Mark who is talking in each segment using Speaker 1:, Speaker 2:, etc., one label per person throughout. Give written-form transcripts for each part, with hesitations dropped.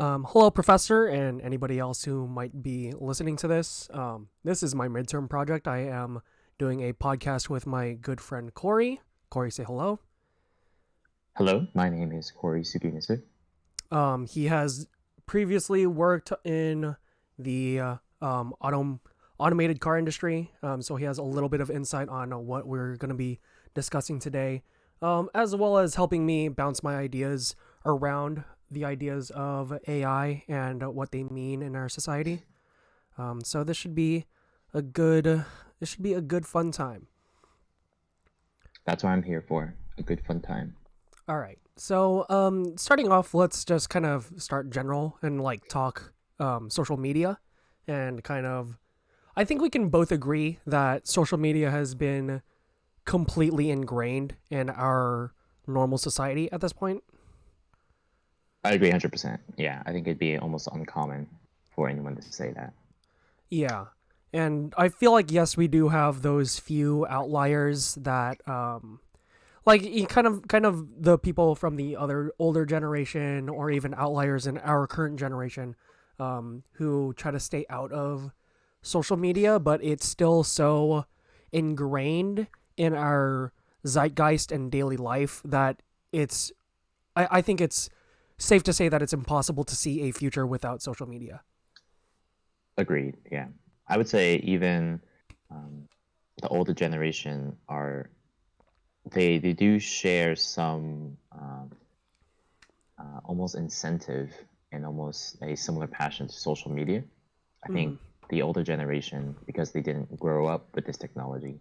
Speaker 1: Hello, Professor, and anybody else who might be listening to this. This is my midterm project. I am doing a podcast with my good friend Corey. Corey, say hello.
Speaker 2: Hello, my name is Corey Sugimisu.
Speaker 1: He has previously worked in the automated car industry, so he has a little bit of insight on what we're going to be discussing today, as well as helping me bounce my ideas around the ideas of AI and what they mean in our society. So this should be a good fun time.
Speaker 2: That's what I'm here for, a good fun time.
Speaker 1: All right. So, starting off, let's just kind of start general and like talk social media and kind of. I think we can both agree that social media has been completely ingrained in our normal society at this point.
Speaker 2: I agree 100%. Yeah, I think it'd be almost uncommon for anyone to say that.
Speaker 1: Yeah. And I feel like, yes, we do have those few outliers that, like kind of the people from the other older generation or even outliers in our current generation, who try to stay out of social media, but it's still so ingrained in our zeitgeist and daily life that it's, I think it's safe to say that it's impossible to see a future without social media.
Speaker 2: Agreed, yeah. I would say even um, the older generation they do share some almost incentive and almost a similar passion to social media. I
Speaker 1: Mm-hmm.
Speaker 2: think the older generation, because they didn't grow up with this technology,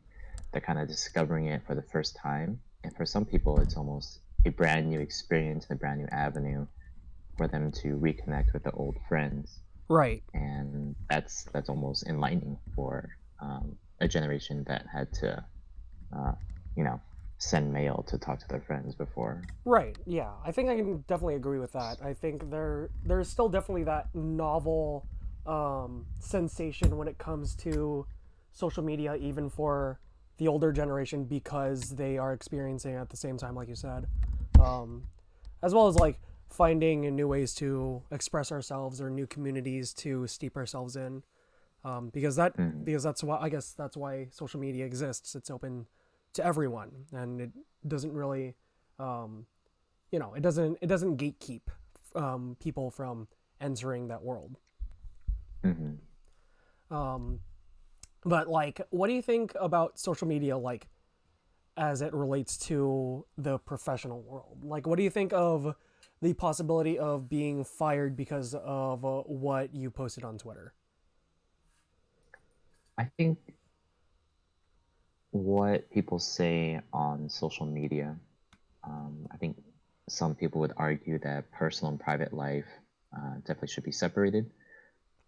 Speaker 2: they're kind of discovering it for the first time. And for some people, it's almost a brand new experience, a brand new avenue for them to reconnect with the old friends.
Speaker 1: Right.
Speaker 2: And that's almost enlightening for a generation that had to, uh, you know, send mail to talk to their friends before.
Speaker 1: Right. Yeah. I think I can definitely agree with that. I think there's still definitely that novel sensation when it comes to social media, even for the older generation, because they are experiencing it at the same time, like you said, um, as well as like finding new ways to express ourselves or new communities to steep ourselves in.
Speaker 2: Mm-hmm.
Speaker 1: Because that's why I guess that's why social media exists. It's open to everyone, and it doesn't really um, it doesn't gatekeep people from entering that world.
Speaker 2: Mm-hmm.
Speaker 1: Um, but like, what do you think about social media, like as it relates to the professional world? Like, what do you think of the possibility of being fired because of what you posted on Twitter?
Speaker 2: I think what people say on social media, I think some people would argue that personal and private life definitely should be separated.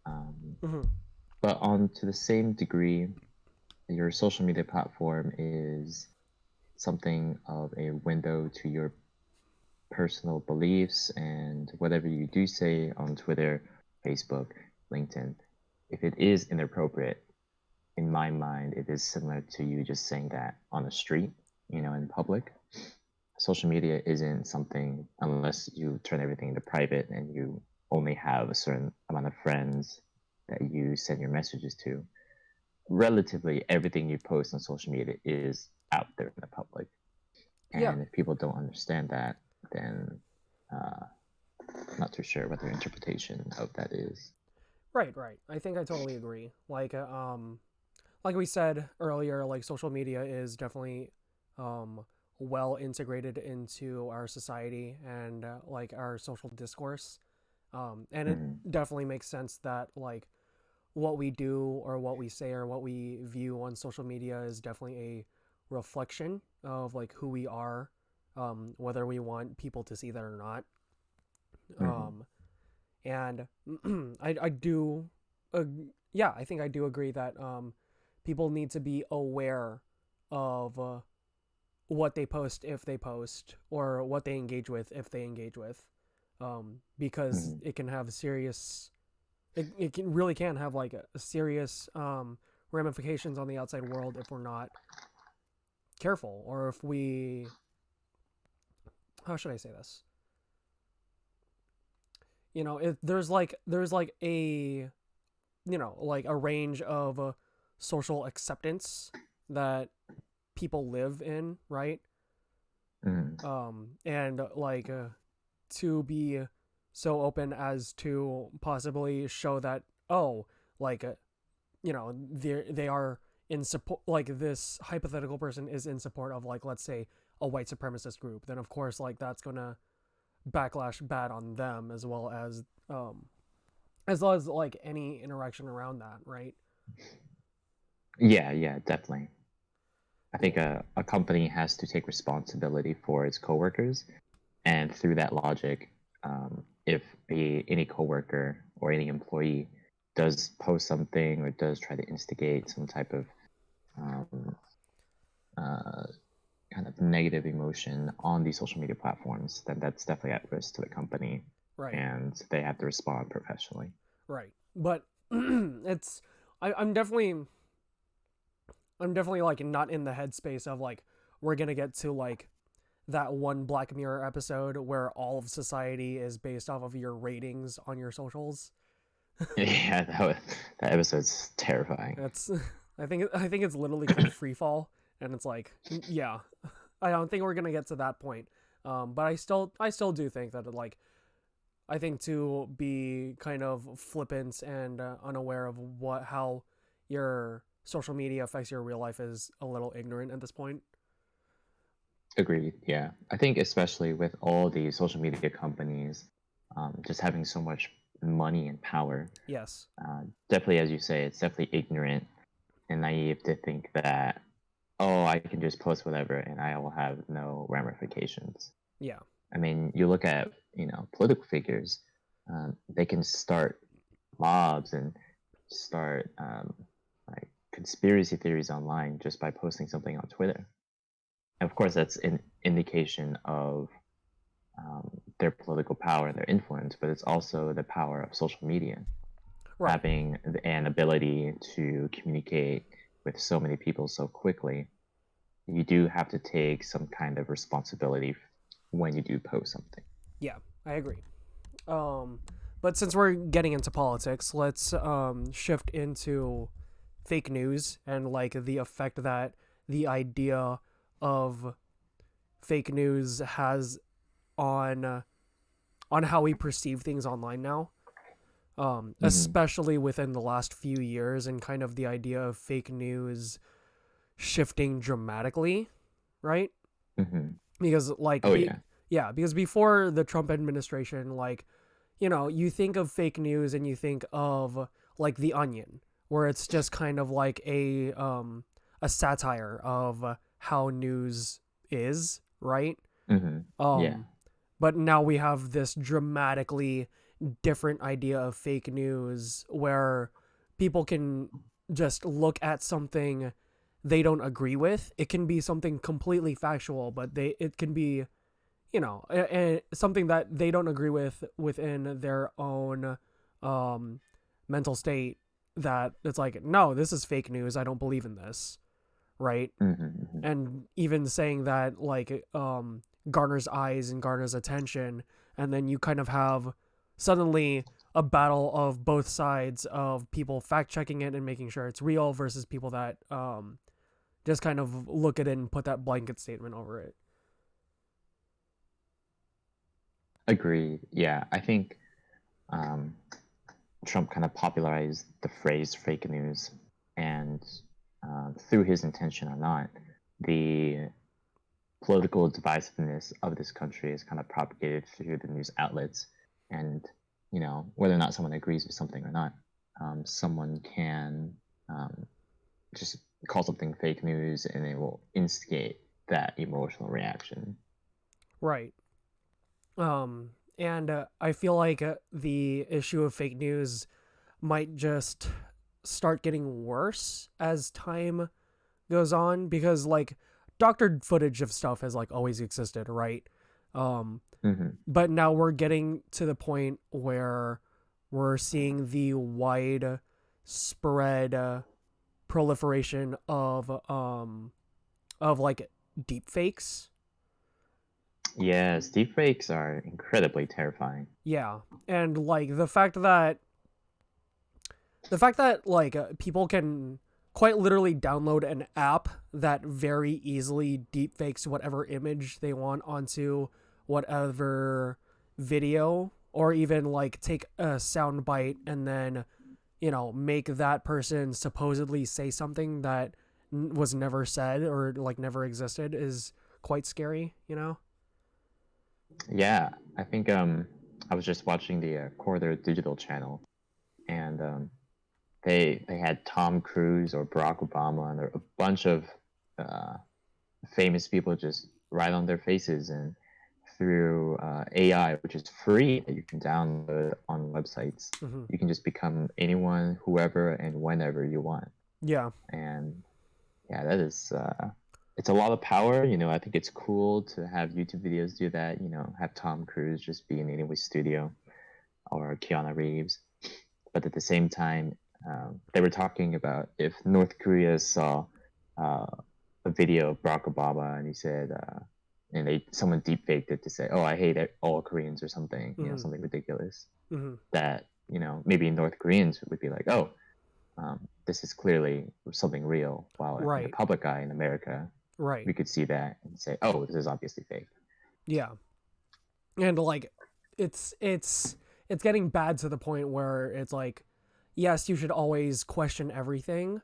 Speaker 2: Um,
Speaker 1: Mm-hmm.
Speaker 2: but on to the same degree, your social media platform is something of a window to your personal beliefs and whatever you do say on Twitter, Facebook, LinkedIn. If it is inappropriate, in my mind, it is similar to you just saying that on the street, in public. Social media isn't something unless you turn everything into private and you only have a certain amount of friends that you send your messages to. Relatively, everything you post on social media is out there in the public.
Speaker 1: Yeah.
Speaker 2: And if people don't understand that, then uh, I'm not too sure what their interpretation of that is.
Speaker 1: Right. Right. I think I totally agree. Like we said earlier, like social media is definitely well integrated into our society and like our social discourse. And it
Speaker 2: Mm-hmm.
Speaker 1: definitely makes sense that like what we do or what we say or what we view on social media is definitely a reflection of like who we are, whether we want people to see that or not.
Speaker 2: Mm-hmm.
Speaker 1: Um, and I do, uh, yeah, I think I do agree that people need to be aware of what they post if they post or what they engage with if they engage with, because
Speaker 2: Mm-hmm.
Speaker 1: it can have serious it can really can have like a serious ramifications on the outside world if we're not careful or if we how should I say this you know, there's like a, you know, like a range of social acceptance that people live in, right?
Speaker 2: Mhm.
Speaker 1: And like to be so open as to possibly show that, oh, like you know, they are in support, like this hypothetical person is in support of, like, let's say a white supremacist group, then of course like that's gonna backlash bad on them, as well as like any interaction around that, right?
Speaker 2: Yeah, yeah, definitely. I think
Speaker 1: Yeah.
Speaker 2: a company has to take responsibility for its coworkers, and through that logic, if any coworker or any employee does post something or does try to instigate some type of um, uh, kind of negative emotion on these social media platforms, then that's definitely at risk to the company,
Speaker 1: Right.
Speaker 2: and they have to respond professionally.
Speaker 1: Right. But it's I'm definitely like not in the headspace of like we're gonna get to like that one Black Mirror episode where all of society is based off of your ratings on your socials.
Speaker 2: Yeah, that episode's terrifying.
Speaker 1: That's I think it's literally called Free Fall, and it's like, yeah, I don't think we're gonna get to that point. But I still do think that like I think to be kind of flippant and unaware of what how your social media affects your real life is a little ignorant at this point.
Speaker 2: Agreed. Yeah, I think especially with all the social media companies, just having so much money and power,
Speaker 1: Yes.
Speaker 2: definitely, as you say, it's definitely ignorant and naive to think that, oh, I can just post whatever and I will have no ramifications.
Speaker 1: Yeah.
Speaker 2: I mean, you look at, political figures, they can start mobs and start like conspiracy theories online just by posting something on Twitter. And of course, that's an indication of their political power and their influence, but it's also the power of social media,
Speaker 1: Right.
Speaker 2: having an ability to communicate with so many people so quickly. You do have to take some kind of responsibility when you do post something.
Speaker 1: Yeah. I agree. Um, but since we're getting into politics, let's shift into fake news and like the effect that the idea of fake news has on on how we perceive things online now.
Speaker 2: Hmm.
Speaker 1: Especially within the last few years, and kind of the idea of fake news shifting dramatically, right?
Speaker 2: Hmm.
Speaker 1: Because
Speaker 2: Oh yeah.
Speaker 1: yeah, because before the Trump administration, like, you know, you think of fake news and you think of like The Onion, where it's just kind of like a satire of how news is, right?
Speaker 2: Hmm. Yeah.
Speaker 1: Um but now we have this dramatically different idea of fake news where people can just look at something they don't agree with. It can be something completely factual, but they it can be, you know, something that they don't agree with within their own um, mental state, that it's like, no, this is fake news. I don't believe in this, right?
Speaker 2: Hmm.
Speaker 1: And even saying that like garners eyes and garners attention, and then you kind of have suddenly a battle of both sides of people fact checking it and making sure it's real versus people that just kind of look at it and put that blanket statement over it.
Speaker 2: Agreed. Yeah, I think um, Trump kind of popularized the phrase fake news, and through his intention or not, the political divisiveness of this country is kind of propagated through the news outlets. And, whether or not someone agrees with something or not, someone can um, just call something fake news and it will instigate that emotional reaction.
Speaker 1: Right. And I feel like the issue of fake news might just start getting worse as time goes on, because like doctored footage of stuff has like always existed, right? Um,
Speaker 2: Hmm.
Speaker 1: but now we're getting to the point where we're seeing the wide spread proliferation of like deep fakes.
Speaker 2: Yes, deepfakes are incredibly terrifying.
Speaker 1: Yeah, and like the fact that like people can quite literally download an app that very easily deepfakes whatever image they want onto whatever video, or even like take a sound bite and then make that person supposedly say something that was never said or like never existed, is quite scary.
Speaker 2: Yeah, I think I was just watching the Corridor Digital channel, and they had Tom Cruise or Barack Obama and a bunch of uh, famous people just right on their faces, and through AI, which is free that you can download on websites,
Speaker 1: Hmm.
Speaker 2: you can just become anyone, whoever, and whenever you want.
Speaker 1: Yeah.
Speaker 2: And yeah, that is it's a lot of power. I think it's cool to have YouTube videos do that. Have Tom Cruise just be in anyone's studio or Keanu Reeves. But at the same time, they were talking about if North Korea saw uh, a video of Barack Obama and he said, and someone deepfaked it to say, "Oh, I hate all Koreans" or something,
Speaker 1: Hmm.
Speaker 2: something ridiculous.
Speaker 1: Hmm.
Speaker 2: That maybe North Koreans would be like, "Oh, this is clearly something real," while in the
Speaker 1: Right.
Speaker 2: public eye in America,
Speaker 1: Right.
Speaker 2: we could see that and say, "Oh, this is obviously fake."
Speaker 1: Yeah. And like it's getting bad to the point where it's like, yes, you should always question everything,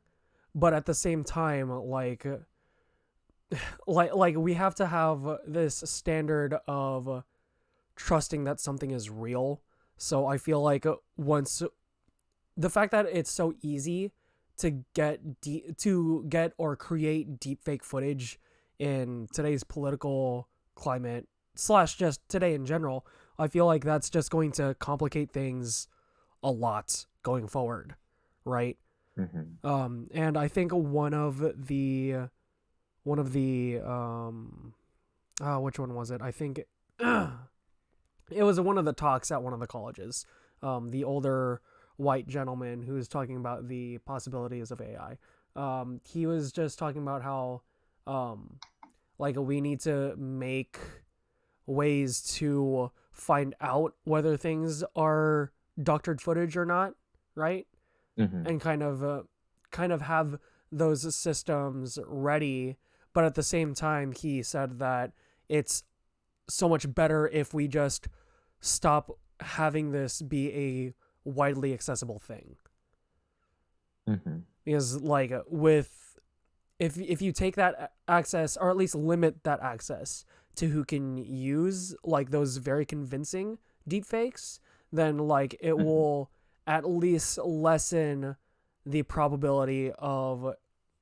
Speaker 1: but at the same time, like we have to have this standard of trusting that something is real. So I feel like once the fact that it's so easy to get or create deepfake footage in today's political climate slash just today in general, I feel like that's just going to complicate things a lot going forward, right?
Speaker 2: Hmm.
Speaker 1: And I think one of the which one was it? I think it was one of the talks at one of the colleges. The older white gentleman who was talking about the possibilities of AI. He was just talking about how, um, like, we need to make ways to find out whether things are doctored footage or not, right?
Speaker 2: Hmm.
Speaker 1: And kind of have those systems ready. But at the same time, he said that it's so much better if we just stop having this be a widely accessible thing,
Speaker 2: Hmm.
Speaker 1: because like with if you take that access, or at least limit that access to who can use like those very convincing deepfakes, then like it
Speaker 2: Hmm.
Speaker 1: will at least lessen the probability of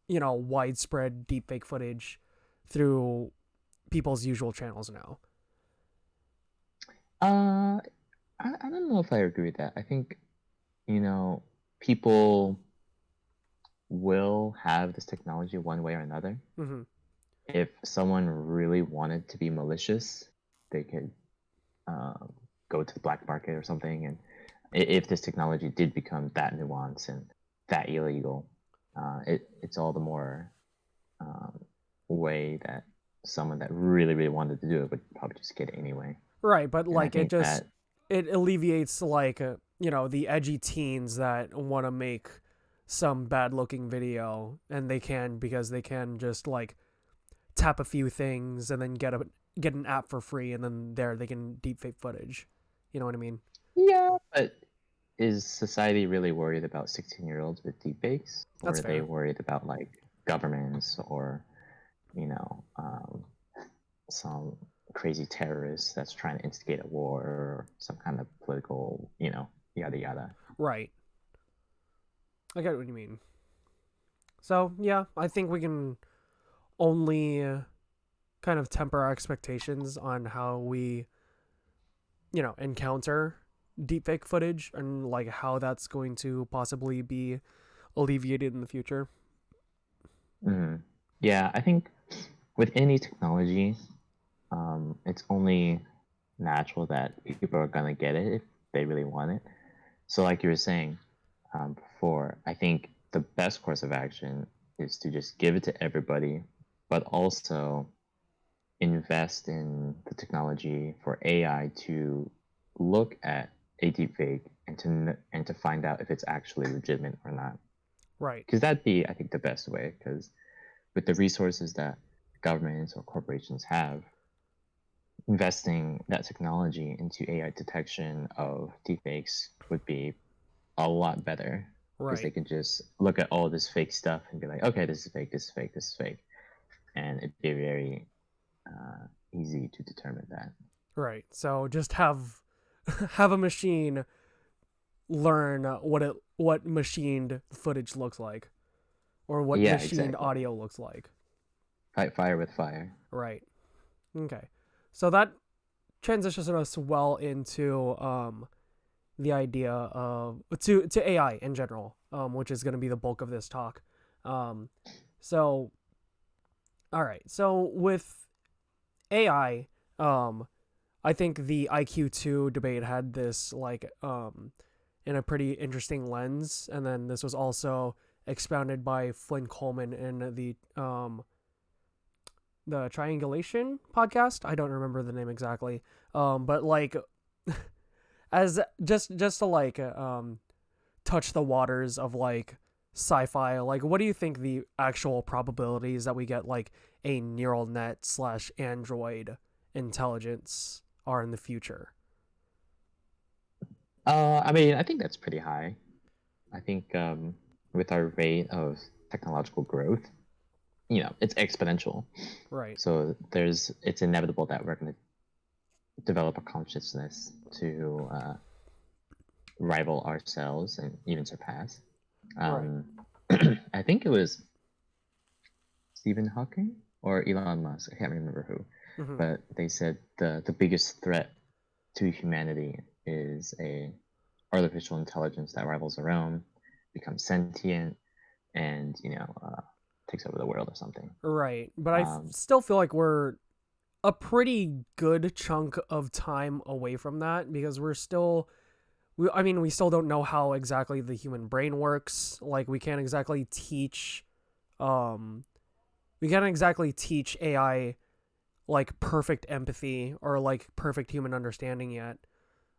Speaker 1: widespread deepfake footage through people's usual channels now.
Speaker 2: Uh, I don't know if I agree with that. I think, you know, people will have this technology one way or another.
Speaker 1: Hmm.
Speaker 2: If someone really wanted to be malicious, they could um, go to the black market or something. And if this technology did become that nuanced and that illegal, it's all the more um, way that someone that really, really wanted to do it would probably just get it anyway.
Speaker 1: Right, but
Speaker 2: And I
Speaker 1: like
Speaker 2: think that,
Speaker 1: it alleviates like the edgy teens that want to make some bad looking video, and they can because they can just like tap a few things and then get an app for free, and then there they can deepfake footage. You know what I mean?
Speaker 2: yeah, but is society really worried about 16-year-olds with deepfakes, or
Speaker 1: That's
Speaker 2: are they
Speaker 1: fair.
Speaker 2: worried about like governments or you know um, some crazy terrorist that's trying to instigate a war or some kind of political, yada yada.
Speaker 1: Right. I get what you mean. So, yeah, I think we can only kind of temper our expectations on how we, encounter deepfake footage and like how that's going to possibly be alleviated in the future.
Speaker 2: Mm. Yeah, I think with any technology, it's only natural that people are gonna get it if they really want it. So, like you were saying before, I think the best course of action is to just give it to everybody, but also invest in the technology for AI to look at a deepfake and to find out if it's actually legitimate or not.
Speaker 1: Right.
Speaker 2: Because that'd be, I think, the best way. Because with the resources that governments or corporations have, investing that technology into AI detection of deepfakes would be a lot better because they
Speaker 1: Right.
Speaker 2: can just look at all this fake stuff and be like, okay, this is fake, this is fake, this is fake, and it'd be very easy to determine that.
Speaker 1: Right. So just have have a machine learn what machined footage looks like, or what
Speaker 2: Yeah,
Speaker 1: machined
Speaker 2: exactly.
Speaker 1: audio looks like.
Speaker 2: Fight fire with fire.
Speaker 1: Right. Okay. So that transitions us well into the idea of to AI in general, which is going to be the bulk of this talk. Um, so all right. So with AI, I think the IQ2 debate had this like in a pretty interesting lens, and then this was also expounded by Flynn Coleman in the Triangulation podcast. I don't remember the name exactly, but like as just to like touch the waters of like sci-fi, like what do you think the actual probabilities that we get like a neural net slash android intelligence are in the future?
Speaker 2: I mean, I think that's pretty high. I think with our rate of technological growth, it's exponential.
Speaker 1: Right.
Speaker 2: So it's inevitable that we're going to develop a consciousness to rival ourselves and even surpass.
Speaker 1: Right.
Speaker 2: Um, I think it was Stephen Hawking or Elon Musk. I can't remember who,
Speaker 1: Mm-hmm.
Speaker 2: but they said the biggest threat to humanity is a artificial intelligence that rivals our own, becomes sentient, and takes over the world or something.
Speaker 1: Right. But
Speaker 2: Um,
Speaker 1: still feel like we're a pretty good chunk of time away from that because I mean, we still don't know how exactly the human brain works. Like, um, we can't exactly teach AI like perfect empathy or like perfect human understanding yet.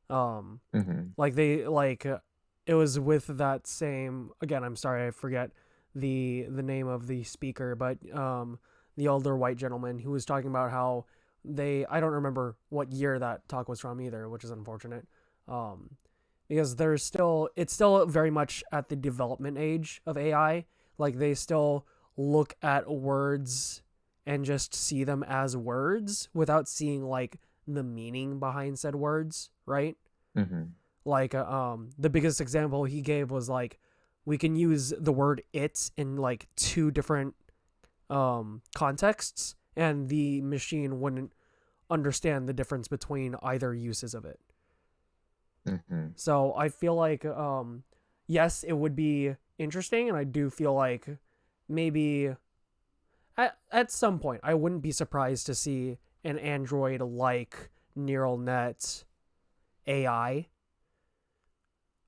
Speaker 1: Um,
Speaker 2: mhm.
Speaker 1: like it was with that same, again, I'm sorry, I forget the name of the speaker, but the older white gentleman who was talking about how I don't remember what year that talk was from either, which is unfortunate. Um, because it's still very much at the development age of AI. Like they still look at words and just see them as words without seeing like the meaning behind said words, right?
Speaker 2: Mhm.
Speaker 1: Like the biggest example he gave was like we can use the word it in like two different contexts and the machine wouldn't understand the difference between either uses of it.
Speaker 2: Mhm.
Speaker 1: So I feel like yes, it would be interesting, and I do feel like maybe at some point I wouldn't be surprised to see an android like neural net AI.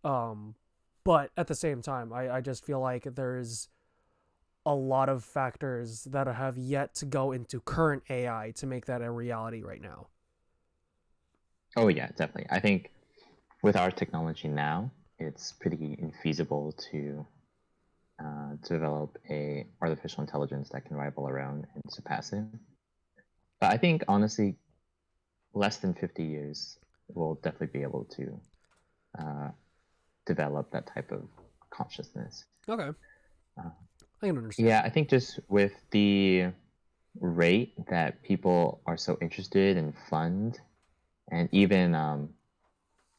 Speaker 1: Um, but at the same time, I just feel like there's a lot of factors that have yet to go into current AI to make that a reality right now.
Speaker 2: Oh yeah, definitely. I think with our technology now, it's pretty infeasible to develop a artificial intelligence that can rival our own and surpass it. But I think honestly, less than 50 years, we'll definitely be able to uh, develop that type of consciousness.
Speaker 1: Okay,
Speaker 2: Uh,
Speaker 1: I can understand
Speaker 2: yeah,
Speaker 1: that.
Speaker 2: I think just with the rate that people are so interested and fund, and even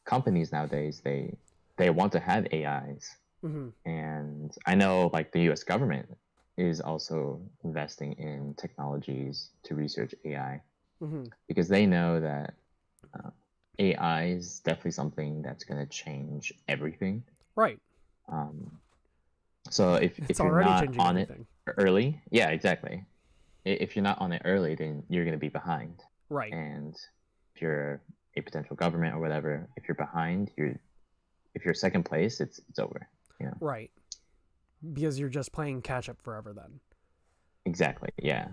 Speaker 2: companies nowadays, they want to have AIs.
Speaker 1: Mm-hmm.
Speaker 2: And I know like the US government is also investing in technologies to research AI
Speaker 1: Mm-hmm.
Speaker 2: because they know that uh, AI is definitely something that's going to change everything.
Speaker 1: Right.
Speaker 2: Um, so if,
Speaker 1: It's
Speaker 2: if you're
Speaker 1: already
Speaker 2: not
Speaker 1: changing
Speaker 2: on it
Speaker 1: everything.
Speaker 2: early, yeah, exactly. If you're not on it early, then you're going to be behind.
Speaker 1: Right.
Speaker 2: And if you're a potential government or whatever, if you're behind, if you're second place, it's over. You know.
Speaker 1: Right. Because you're just playing catch up forever then.
Speaker 2: Exactly. Yeah.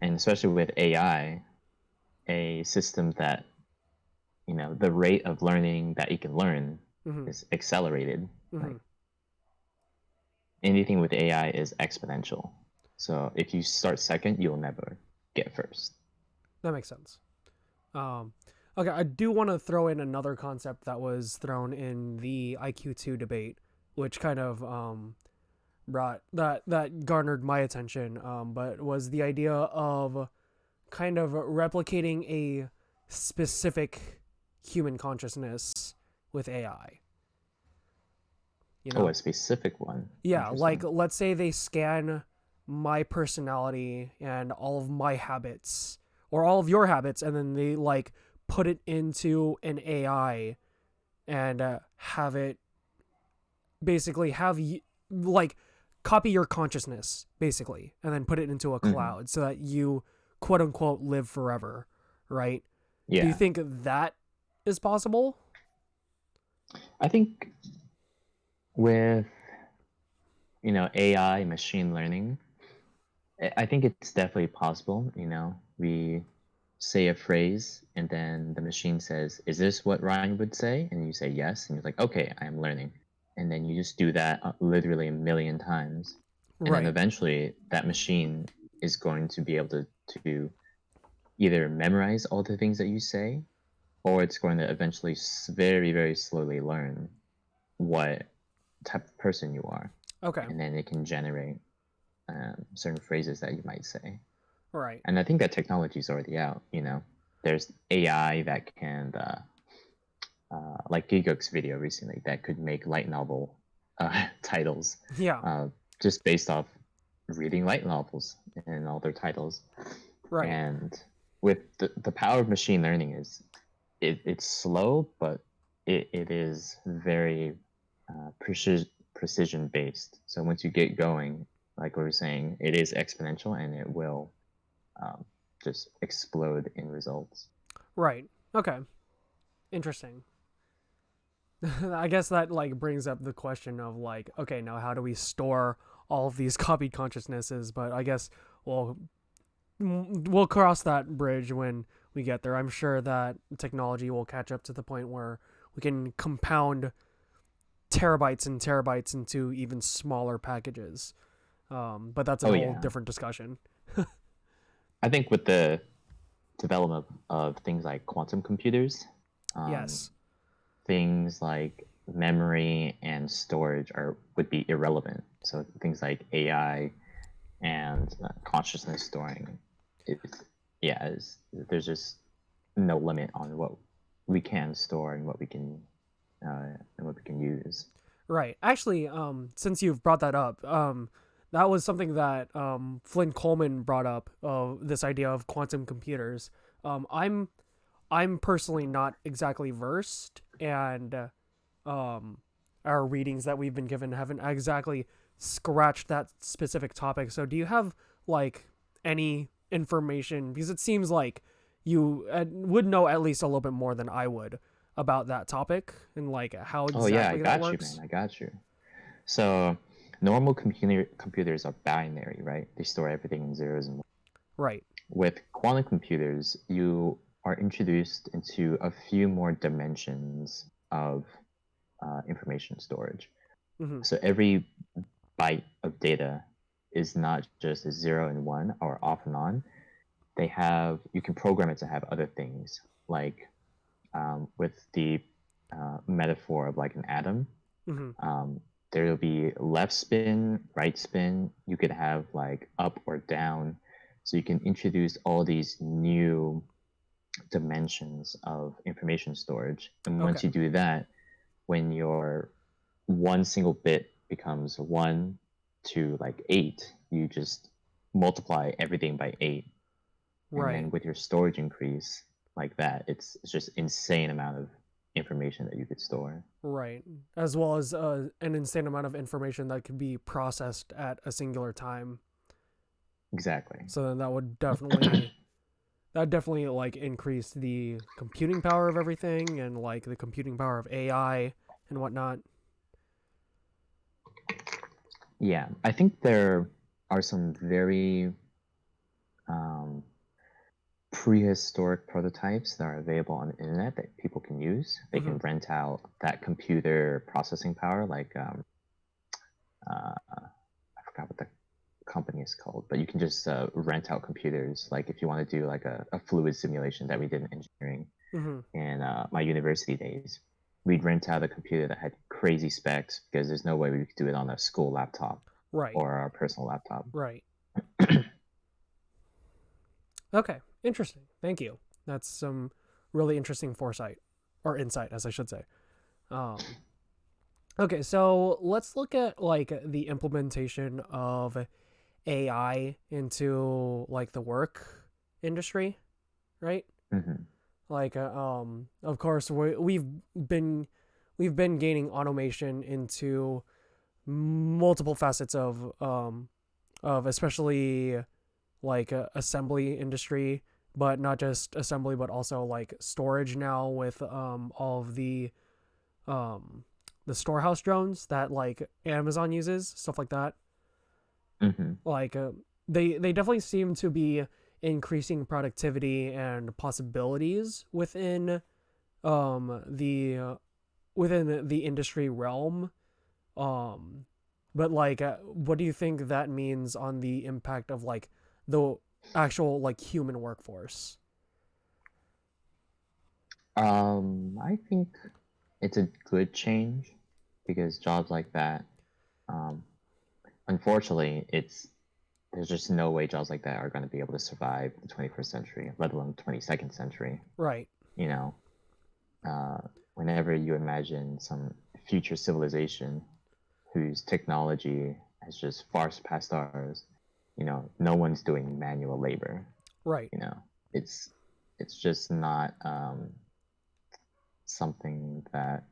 Speaker 2: And especially with AI. a system that, the rate of learning that you can learn
Speaker 1: Mm-hmm.
Speaker 2: is accelerated.
Speaker 1: Mm-hmm.
Speaker 2: Like anything with AI is exponential. So if you start second, you'll never get first.
Speaker 1: That makes sense. Um, okay, I do want to throw in another concept that was thrown in the IQ2 debate, which kind of brought that garnered my attention. But was the idea of kind of replicating a specific human consciousness with AI. You
Speaker 2: Oh,
Speaker 1: know?
Speaker 2: a specific one.
Speaker 1: Yeah, like
Speaker 2: Interesting.
Speaker 1: let's say they scan my personality and all of my habits or all of your habits, and then they like put it into an AI and have it basically have you like copy your consciousness basically and then put it into a
Speaker 2: Hmm.
Speaker 1: cloud so that you quote unquote live forever, right? Do you
Speaker 2: Yeah,
Speaker 1: think that is possible?
Speaker 2: I think with AI, machine learning, I think it's definitely possible. We say a phrase and then the machine says, "Is this what Ryan would say?" And you say yes, and you're like, "Okay, I am learning." And then you just do that literally a million times, and then
Speaker 1: Right.
Speaker 2: eventually that machine is going to be able to either memorize all the things that you say, or it's going to eventually very, very slowly learn what type of person you are,
Speaker 1: Okay.
Speaker 2: and then it can generate certain phrases that you might say.
Speaker 1: Right.
Speaker 2: And I think that technology is already out. There's AI that can, like Gigok's video recently, that could make light novel titles
Speaker 1: Yeah.
Speaker 2: uh, just based off reading light novels and all their titles.
Speaker 1: Right.
Speaker 2: And with the power of machine learning is it's slow, but it is very precision based. So once you get going, like we were saying, it is exponential and it will um, just explode in results.
Speaker 1: Right. Okay. Interesting. I guess that like brings up the question of like, okay, now how do we store all of these copied consciousnesses? But I guess we'll we'll cross that bridge when we get there. I'm sure that technology will catch up to the point where we can compound terabytes and terabytes into even smaller packages. But that's a
Speaker 2: Oh
Speaker 1: whole
Speaker 2: yeah,
Speaker 1: different discussion.
Speaker 2: I think with the development of things like quantum computers, um,
Speaker 1: Yes.
Speaker 2: things like memory and storage are would be irrelevant. So things like AI and consciousness storing, it's yeah, there's just no limit on what we can store and what we can use.
Speaker 1: Right. Actually, since you've brought that up, that was something that Flynn Coleman brought up. This idea of quantum computers. I'm personally not exactly versed, and um, our readings that we've been given haven't exactly scratched that specific topic. So, do you have like any information? Because it seems like you would know at least a little bit more than I would about that topic and like how
Speaker 2: Oh yeah, I
Speaker 1: exactly that
Speaker 2: got you, man.
Speaker 1: works.
Speaker 2: I got you. So normal computers are binary, right? They store everything in zeros and ones.
Speaker 1: Right.
Speaker 2: With quantum computers, you are introduced into a few more dimensions of information storage.
Speaker 1: Mm-hmm.
Speaker 2: So every byte of data is not just a zero and one or off and on. You can program it to have other things, like with the metaphor of like an atom.
Speaker 1: Mm-hmm.
Speaker 2: Um, there will be left spin, right spin. You could have like up or down. So you can introduce all these new dimensions of information storage. And
Speaker 1: Okay.
Speaker 2: once you do that, when your one single bit becomes one to like eight, you just multiply everything by eight. And
Speaker 1: Right.
Speaker 2: then with your storage increase like that, it's just insane amount of information that you could store.
Speaker 1: Right. As well as an insane amount of information that could be processed at a singular time.
Speaker 2: Exactly.
Speaker 1: So then that definitely like increase the computing power of everything and like the computing power of AI and whatnot.
Speaker 2: Yeah, I think there are some very um, prehistoric prototypes that are available on the internet that people can use. They
Speaker 1: Mm-hmm.
Speaker 2: can rent out that computer processing power, like I forgot what the company is called, but you can just rent out computers. Like if you want to do like a fluid simulation that we did in engineering
Speaker 1: Mm-hmm.
Speaker 2: in my university days, we'd rent out a computer that had crazy specs because there's no way we could do it on a school laptop
Speaker 1: Right.
Speaker 2: or our personal laptop.
Speaker 1: Right. Okay. Interesting. Thank you. That's some really interesting foresight or insight, as I should say. Um, okay, so let's look at like the implementation of AI into like the work industry, right?
Speaker 2: Hmm.
Speaker 1: Like, of course, been we've been gaining automation into multiple facets of especially like assembly industry, but not just assembly, but also like storage now with all of um the storehouse drones that like Amazon uses, stuff like that.
Speaker 2: Hmm.
Speaker 1: Like they definitely seem to be increasing productivity and possibilities the within the industry realm. Um, but like, what do you think that means on the impact of like the actual like human workforce?
Speaker 2: I think it's a good change because jobs like that, um, unfortunately, it's there's just no way jobs like that are going to be able to survive the 21st century, let alone 22nd century.
Speaker 1: Right.
Speaker 2: You know, uh, whenever you imagine some future civilization whose technology has just far surpassed ours, no one's doing manual labor.
Speaker 1: Right.
Speaker 2: You know, it's it's just not something that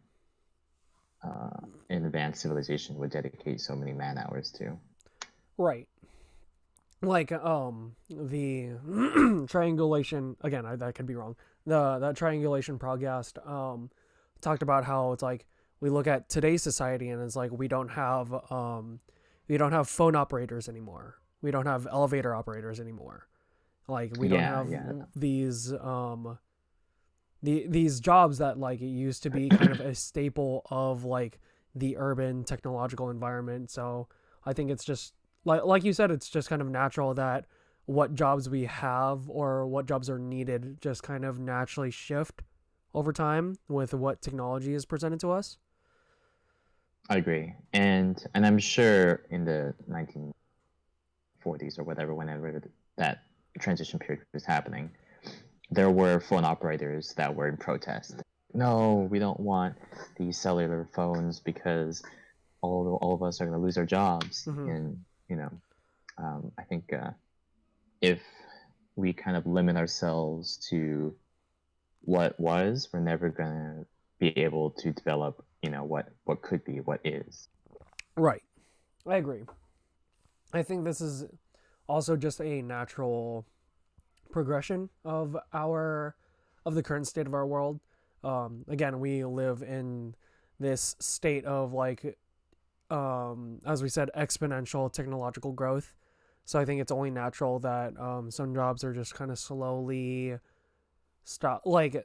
Speaker 2: an advanced civilization would dedicate so many man hours to.
Speaker 1: Right. Like the triangulation again. That could be wrong. The that triangulation podcast talked about how it's like we look at today's society and it's like we don't have phone operators anymore. We don't have elevator operators anymore. Like we don't
Speaker 2: Yeah,
Speaker 1: have
Speaker 2: yeah,
Speaker 1: these jobs that like it used to be kind of a staple of like the urban technological environment. So I think it's just like you said, it's just kind of natural that what jobs we have or what jobs are needed just kind of naturally shift over time with what technology is presented to us.
Speaker 2: I agree. And I'm sure in the 1940s or whatever, whenever that transition period was happening, there were phone operators that were in protest. No, we don't want these cellular phones because all of us are going to lose our jobs.
Speaker 1: Mm-hmm.
Speaker 2: And I think if we kind of limit ourselves to what was, we're never going to be able to develop, what could be, what is.
Speaker 1: Right. I agree. I think this is also just a natural progression of the current state of our world. Again, we live in this state of like as we said, exponential technological growth. So I think it's only natural that some jobs are just kind of slowly stop. Like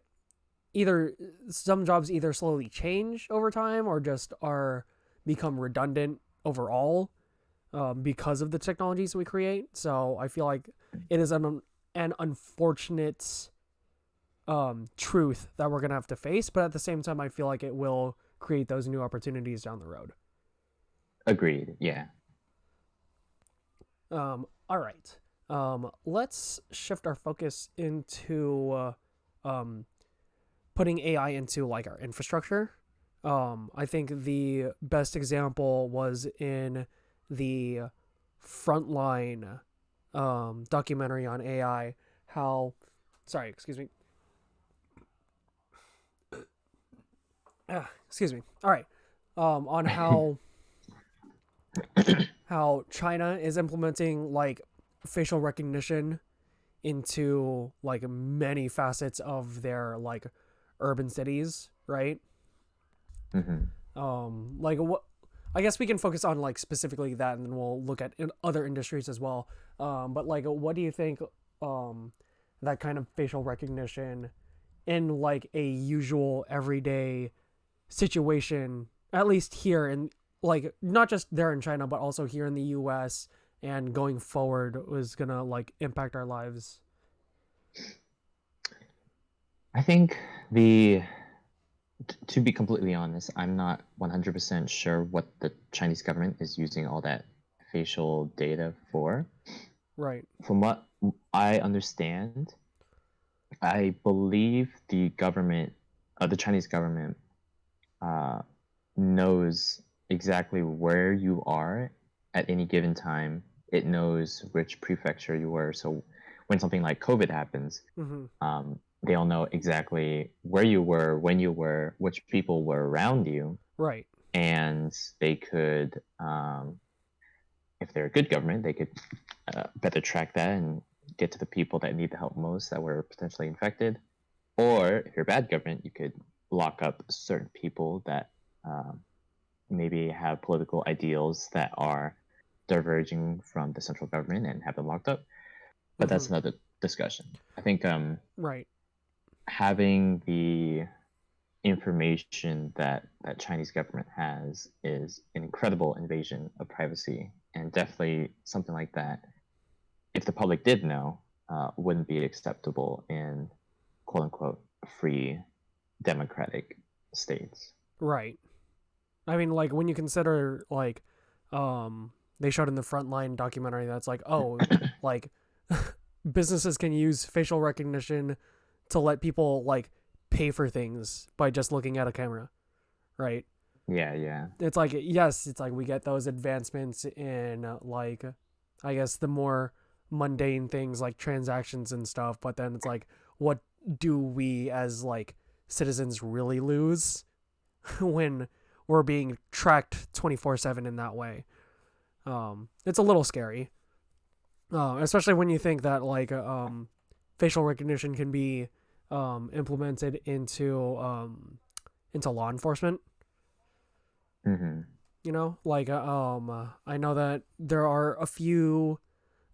Speaker 1: either some jobs either slowly change over time or just are become redundant overall because of the technologies we create. So I feel like it is an unfortunate truth that we're gonna have to face, but at the same time, I feel like it will create those new opportunities down the road.
Speaker 2: Agreed. Yeah.
Speaker 1: All right. Let's shift our focus into putting AI into like our infrastructure. I think the best example was in the Frontline documentary on AI. How, sorry, excuse me. Excuse me. All right. On how China is implementing like facial recognition into like many facets of their like urban cities, right?
Speaker 2: Hmm.
Speaker 1: Like what I guess we can focus on like specifically that, and then we'll look at other industries as well. But like, what do you think um, that kind of facial recognition in like a usual everyday situation, at least here in like not just there in China, but also here in the US and going forward was gonna like impact our lives.
Speaker 2: I think the to be completely honest, I'm not 100% sure what the Chinese government is using all that facial data for.
Speaker 1: Right.
Speaker 2: From what I understand, I believe the Chinese government, uh, knows exactly where you are at any given time. It knows which prefecture you were. So when something like COVID happens,
Speaker 1: Mm-hmm.
Speaker 2: they'll know exactly where you were, when you were, which people were around you,
Speaker 1: Right.
Speaker 2: and they could, if they're a good government, they could better track that and get to the people that need the help most that were potentially infected. Or if you're a bad government, you could lock up certain people that um, maybe have political ideals that are diverging from the central government and have them locked up. But
Speaker 1: Mm-hmm.
Speaker 2: that's another discussion. I think
Speaker 1: Right.
Speaker 2: having the information that Chinese government has is an incredible invasion of privacy, and definitely something like that, if the public did know, wouldn't be acceptable in quote unquote free democratic states.
Speaker 1: Right. I mean, like when you consider like, they showed in the Frontline documentary that's like, oh, like businesses can use facial recognition to let people like pay for things by just looking at a camera, right?
Speaker 2: Yeah, yeah.
Speaker 1: It's like yes, it's like we get those advancements in like, I guess the more mundane things like transactions and stuff, but then it's like, what do we as like citizens really lose when we're being tracked 24/7 in that way? It's a little scary, especially when you think that like facial recognition can be implemented into law enforcement.
Speaker 2: Mm-hmm.
Speaker 1: You know, like I know that there are a few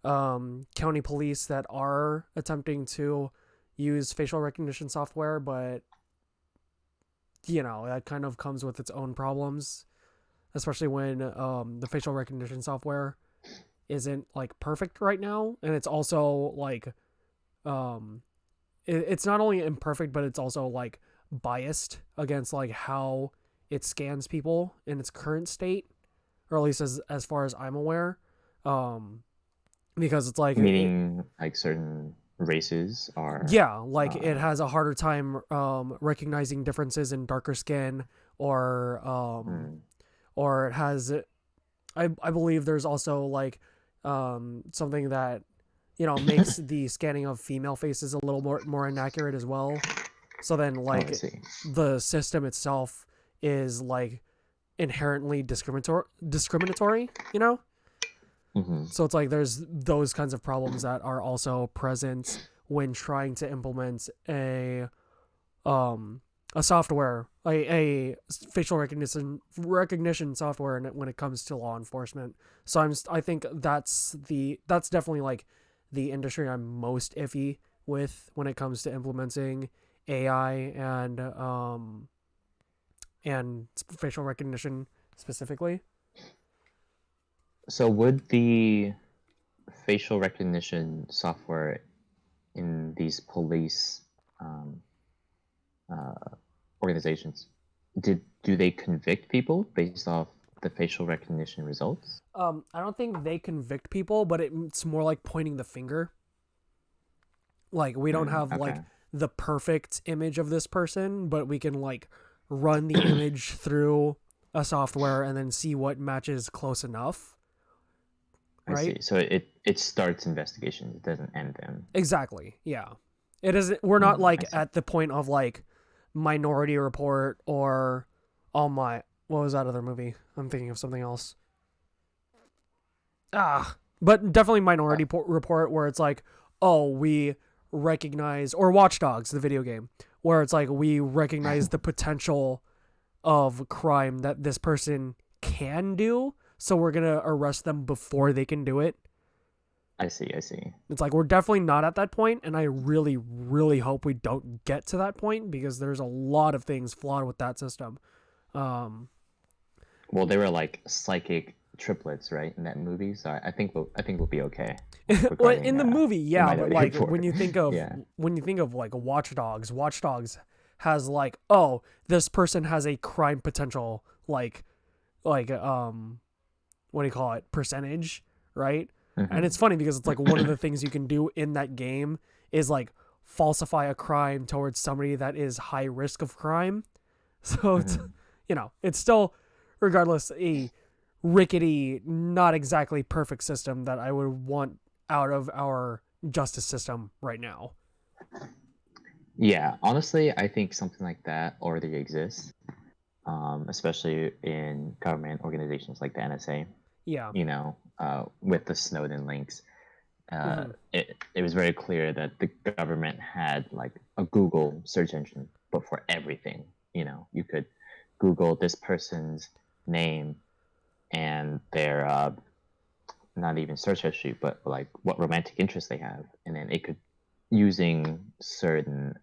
Speaker 1: county police that are attempting to use facial recognition software, but you know that kind of comes with its own problems, especially when the facial recognition software isn't like perfect right now, and it's also like um, it's not only imperfect, but it's also like biased against like how it scans people in its current state, or at least as far as I'm aware. Um, because it's like
Speaker 2: Meaning, like certain races are.
Speaker 1: yeah, like it
Speaker 2: Uh,
Speaker 1: has a harder time recognizing differences in darker skin, or
Speaker 2: mm,
Speaker 1: or it has I believe there's also like something that makes the scanning of female faces a little more inaccurate as well. So then
Speaker 2: oh, I
Speaker 1: like
Speaker 2: see.
Speaker 1: the system itself is like inherently discriminatory, you know?
Speaker 2: Mm-hmm.
Speaker 1: So it's like there's those kinds of problems that are also present when trying to implement um a software, a facial recognition software when it comes to law enforcement. So I think that's definitely like the industry I'm most iffy with when it comes to implementing AI and facial recognition specifically.
Speaker 2: So would the facial recognition software in these police um, uh, organizations, do they convict people based off the facial recognition results?
Speaker 1: I don't think they convict people, but it's more like pointing the finger. Like we don't have like
Speaker 2: Okay,
Speaker 1: the perfect image of this person, but we can like run the image through a software and then see what matches close enough,
Speaker 2: I
Speaker 1: right?
Speaker 2: see. So it starts investigations. It doesn't end them.
Speaker 1: Exactly. Yeah. It isn't we're not
Speaker 2: I
Speaker 1: like
Speaker 2: see.
Speaker 1: at the point of like Minority Report or All My what was that other movie? I'm thinking of something else. But definitely
Speaker 2: Uh,
Speaker 1: Report where it's like, oh, we recognize, or Watch Dogs, the video game, where it's like we recognize the potential of crime that this person can do, so we're gonna arrest them before they can do it.
Speaker 2: I see. I see.
Speaker 1: It's like we're definitely not at that point, and I really, really hope we don't get to that point because there's a lot of things flawed with that system. Um,
Speaker 2: Well, they were like psychic triplets, right, in that movie. So I think we'll be okay
Speaker 1: well,
Speaker 2: regarding
Speaker 1: in the movie,
Speaker 2: the
Speaker 1: yeah, but
Speaker 2: Minority
Speaker 1: like
Speaker 2: Report. Yeah.
Speaker 1: when you think of like Watch Dogs has like, oh, this person has a crime potential, like what do you call it, percentage, right? And it's
Speaker 2: Hmm.
Speaker 1: funny because it's like one of the things you can do in that game is like falsify a crime towards somebody that is high risk of crime. So it's,
Speaker 2: Hmm.
Speaker 1: it's still, regardless, a rickety, not exactly perfect system that I would want out of our justice system right now.
Speaker 2: Yeah, honestly, I think something like that already exists, especially in government organizations like the NSA.
Speaker 1: Yeah.
Speaker 2: With the Snowden links,
Speaker 1: Hmm.
Speaker 2: it was very clear that the government had like a Google search engine, but for everything. You could Google this person's name and their not even search history, but like what romantic interests they have, and then it could, using certain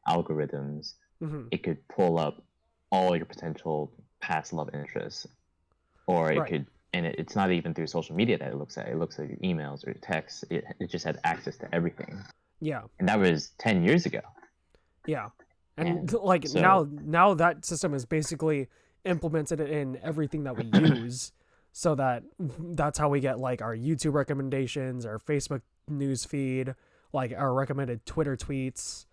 Speaker 2: algorithms,
Speaker 1: Hmm.
Speaker 2: it could pull up all your potential past love interests, or it
Speaker 1: Right.
Speaker 2: could, and it's not even through social media that it looks at. It looks at your emails or your texts. It just had access to everything,
Speaker 1: Yeah.
Speaker 2: and that was 10 years ago.
Speaker 1: Yeah. And
Speaker 2: And
Speaker 1: like
Speaker 2: so,
Speaker 1: now that system is basically implemented in everything that we use, so that that's how we get like our YouTube recommendations, our Facebook news feed, like our recommended Twitter tweets.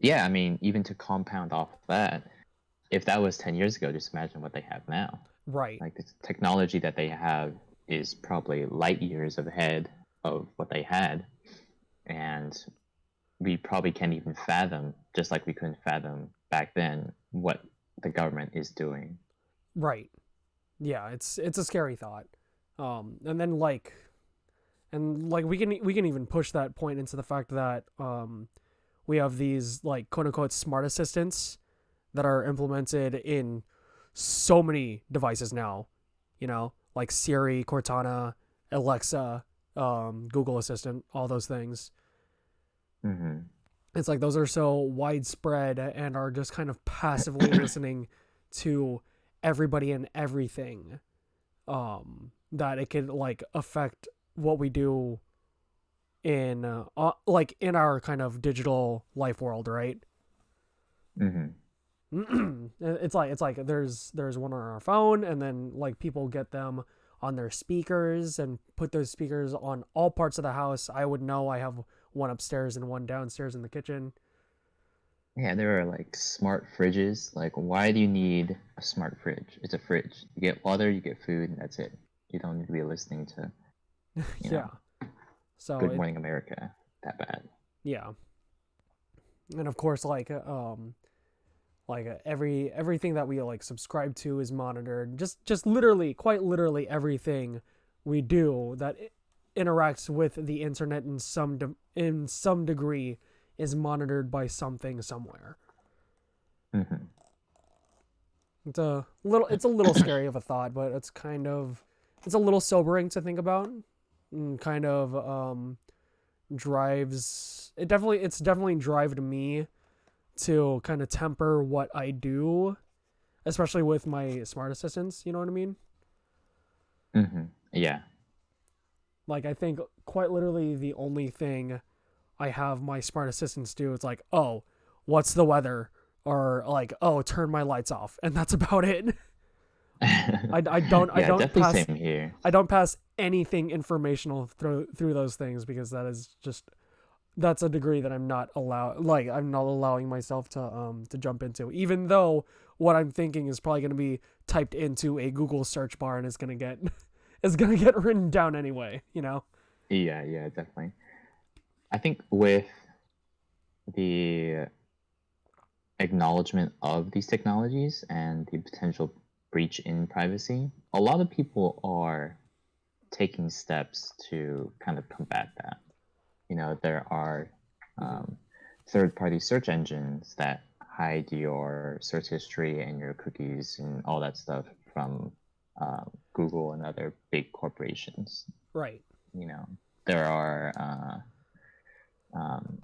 Speaker 2: yeah, I mean, even to compound off that, if that was 10 years ago, just imagine what they have now.
Speaker 1: Right.
Speaker 2: Like the technology that they have is probably light years ahead of what they had, and we probably can't even fathom, just like we couldn't fathom back then, what the government is doing.
Speaker 1: Right. Yeah, it's a scary thought. And then like we can even push that point into the fact that we have these like quote unquote smart assistants that are implemented in so many devices now, like Siri, Cortana, Alexa, Google Assistant, all those things.
Speaker 2: Hmm.
Speaker 1: It's like those are so widespread and are just kind of passively listening to everybody and everything, that it can like affect what we do in like in our kind of digital life world, right?
Speaker 2: Hmm.
Speaker 1: It's like there's one on our phone, and then like people get them on their speakers and put those speakers on all parts of the house. I would know I have one upstairs and one downstairs in the kitchen.
Speaker 2: Yeah, there are like smart fridges. Like, why do you need a smart fridge? It's a fridge. You get water, you get food, and that's it. You don't need to be listening to, you
Speaker 1: Yeah.
Speaker 2: know,
Speaker 1: So
Speaker 2: Good
Speaker 1: it
Speaker 2: Morning America that bad.
Speaker 1: yeah. And of course everything that we like subscribe to is monitored. Just literally, quite literally everything we do that interacts with the internet in some degree is monitored by something somewhere.
Speaker 2: Hmm.
Speaker 1: It's a little scary of a thought, but it's a little sobering to think about, and kind of drives it's definitely drived me to kind of temper what I do, especially with my smart assistants. You know what I mean?
Speaker 2: Hmm. Yeah.
Speaker 1: Like I think quite literally the only thing I have my smart assistants do is like, oh, what's the weather, or like, oh, turn my lights off, and that's about it. I don't I
Speaker 2: Yeah,
Speaker 1: don't
Speaker 2: definitely
Speaker 1: pass
Speaker 2: same here.
Speaker 1: I don't pass anything informational through those things because that's a degree that I'm not allowing myself to jump into, even though what I'm thinking is probably going to be typed into a Google search bar and is going to get is going to get written down anyway.
Speaker 2: Yeah, yeah, definitely. I think with the acknowledgement of these technologies and the potential breach in privacy, a lot of people are taking steps to kind of combat that. There are
Speaker 1: Hmm.
Speaker 2: um, third-party search engines that hide your search history and your cookies and all that stuff from Google and other big corporations.
Speaker 1: Right.
Speaker 2: You know, there are um,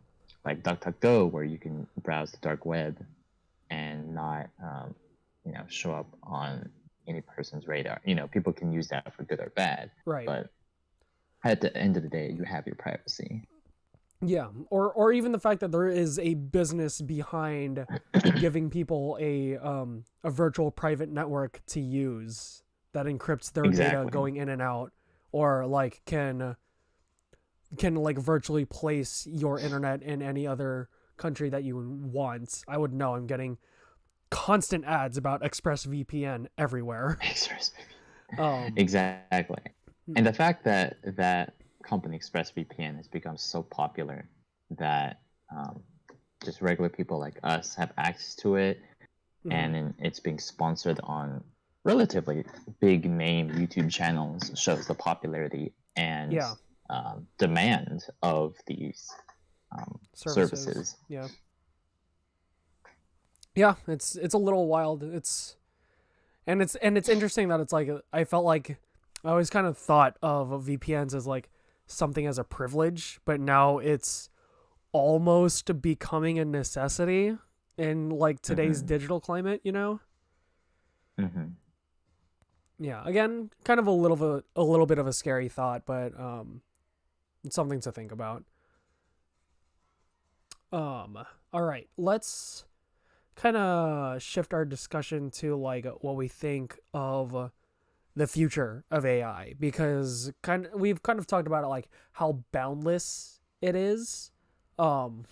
Speaker 2: like DuckDuckGo, where you can browse the dark web and not, show up on any person's radar. People can use that for good or bad,
Speaker 1: Right.
Speaker 2: but at the end of the day, you have your privacy.
Speaker 1: Yeah, or even the fact that there is a business behind giving people a virtual private network to use that encrypts their data
Speaker 2: Exactly.
Speaker 1: going in and out, or like can like virtually place your internet in any other country that you want. I would know. I'm getting constant ads about ExpressVPN everywhere. Um,
Speaker 2: Exactly. And the fact that that company ExpressVPN has become so popular that um, just regular people like us have access to it,
Speaker 1: mhm.
Speaker 2: and then it's being sponsored on relatively big name YouTube channels shows the popularity and
Speaker 1: Yeah,
Speaker 2: demand of these
Speaker 1: services.
Speaker 2: services.
Speaker 1: Yeah, yeah. It's a little wild. It's interesting that it's like I felt like I always kind of thought of VPNs as like something as a privilege, but now it's almost becoming a necessity in like today's
Speaker 2: Hmm.
Speaker 1: digital climate, you know?
Speaker 2: Hmm.
Speaker 1: Yeah, again, kind of a little bit of a scary thought, but it's something to think about. Um all right, let's kind of shift our discussion to like what we think of the future of AI, because we've kind of talked about it, like how boundless it is. Um,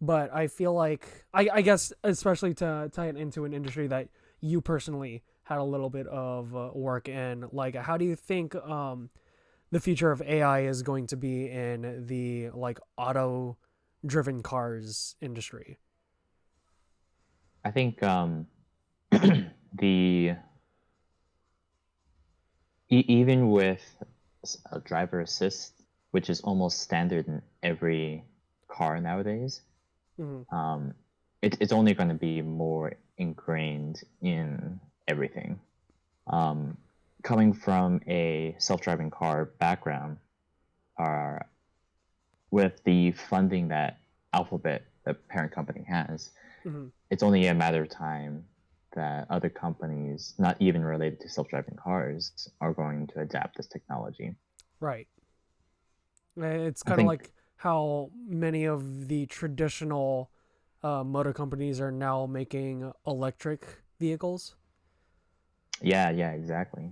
Speaker 1: but I feel like I guess especially to tie it into an industry that you personally had a little bit of work in, like how do you think the future of AI is going to be in the like auto driven cars industry?
Speaker 2: I think the even with a driver assist, which is almost standard in every car nowadays,
Speaker 1: Mm-hmm.
Speaker 2: um, it's only going to be more ingrained in everything. Um, Coming from a self-driving car background, are with the funding that Alphabet, the parent company, has,
Speaker 1: Mm-hmm.
Speaker 2: it's only a matter of time that other companies, not even related to self-driving cars, are going to adapt this technology.
Speaker 1: Right. It's
Speaker 2: I
Speaker 1: kind of
Speaker 2: think,
Speaker 1: like how many of the traditional motor companies are now making electric vehicles.
Speaker 2: yeah, yeah, exactly.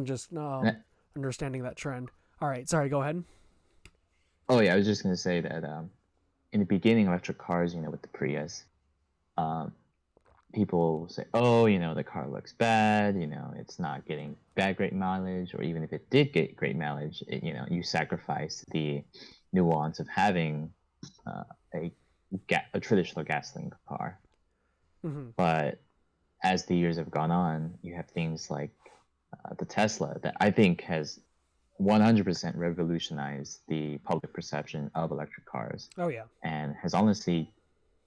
Speaker 1: Just
Speaker 2: And
Speaker 1: understanding that trend. All right, sorry, go ahead.
Speaker 2: oh yeah, I was just gonna say that in the beginning, electric cars, with the Prius, um, people say, oh, the car looks bad, it's not getting that great mileage, or even if it did get great mileage, you sacrifice the nuance of having uh, a a traditional gasoline car.
Speaker 1: Mm-hmm.
Speaker 2: But as the years have gone on, you have things like the Tesla that I think has 100% revolutionized the public perception of electric cars,
Speaker 1: Oh yeah.
Speaker 2: and has honestly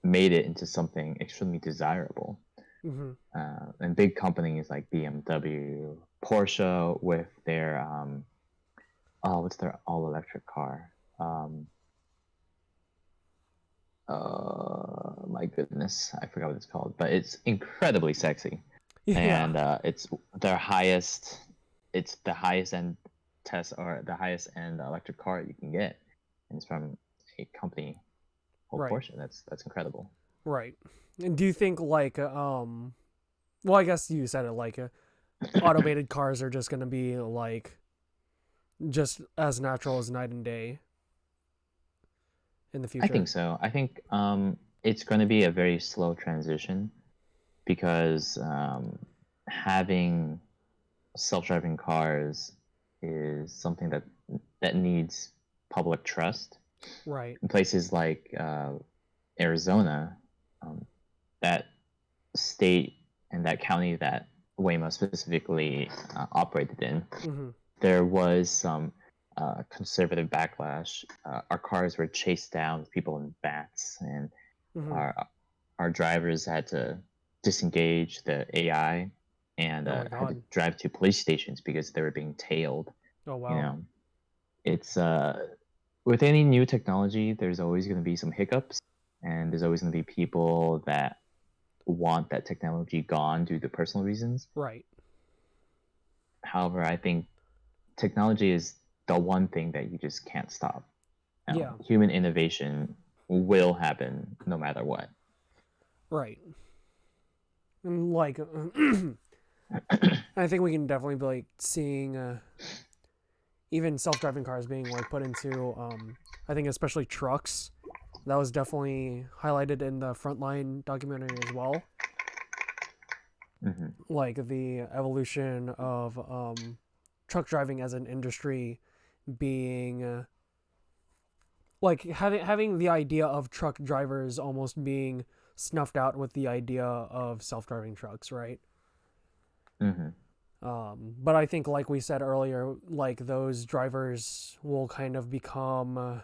Speaker 2: made it into something extremely desirable.
Speaker 1: Mm-hmm.
Speaker 2: And big companies like BMW, Porsche, with their what's their all electric car? Um, my goodness, I forgot what it's called, but it's incredibly sexy,
Speaker 1: Yeah.
Speaker 2: and it's their highest. It's the highest end test, or the highest end electric car you can get, and it's from a company called
Speaker 1: Right.
Speaker 2: Porsche. That's incredible.
Speaker 1: Right. And do you think like well, I guess you said it like automated cars are just gonna be like just as natural as night and day in the
Speaker 2: I think
Speaker 1: future?
Speaker 2: so. I think it's going to be a very slow transition, because having self-driving cars is something that needs public trust.
Speaker 1: Right.
Speaker 2: In places like Arizona, um, that state and that county that Waymo specifically operated in,
Speaker 1: Mm-hmm.
Speaker 2: there was some conservative backlash. Our cars were chased down with people in bats, and
Speaker 1: Mm-hmm.
Speaker 2: our our drivers had to disengage the AI, and
Speaker 1: Oh my
Speaker 2: had to
Speaker 1: god.
Speaker 2: drive to police stations because they were being tailed.
Speaker 1: Oh
Speaker 2: You
Speaker 1: wow.
Speaker 2: know, it's with any new technology, there's always going to be some hiccups, and there's always going to be people that want that technology gone due to personal reasons.
Speaker 1: Right.
Speaker 2: However, I think technology is the one thing that you just can't stop.
Speaker 1: Yeah.
Speaker 2: Human innovation will happen no matter what.
Speaker 1: Right. And like I think we can definitely be like seeing even self-driving cars being like put into I think especially trucks. That was definitely highlighted in the Frontline documentary as well.
Speaker 2: Hmm.
Speaker 1: Like the evolution of truck driving as an industry being like having the idea of truck drivers almost being snuffed out with the idea of self-driving trucks, right?
Speaker 2: Hmm.
Speaker 1: But I think, like we said earlier, like those drivers will kind of become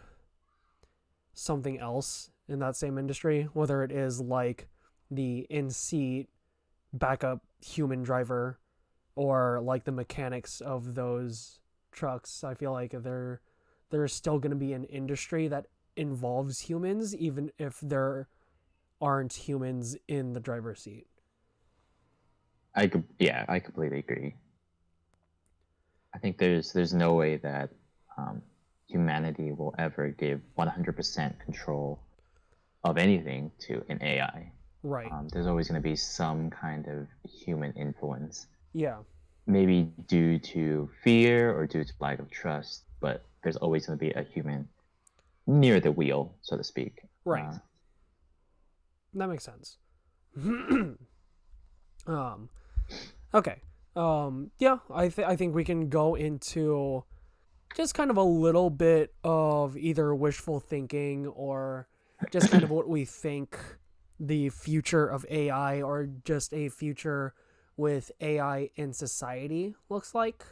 Speaker 1: something else in that same industry, whether it is like the in-seat backup human driver or like the mechanics of those trucks. I feel like there's still going to be an industry that involves humans, even if there aren't humans in the driver's seat.
Speaker 2: Yeah, I completely agree. I think there's no way that um, humanity will ever give 100% control of anything to an AI.
Speaker 1: Right.
Speaker 2: There's always going to be some kind of human influence,
Speaker 1: Yeah.
Speaker 2: maybe due to fear or due to lack of trust, but there's always going to be a human near the wheel, so to speak.
Speaker 1: Right. That makes sense. um. Okay. Yeah. I think we can go into just kind of a little bit of either wishful thinking or just kind of what we think the future of AI or just a future with AI in society looks like.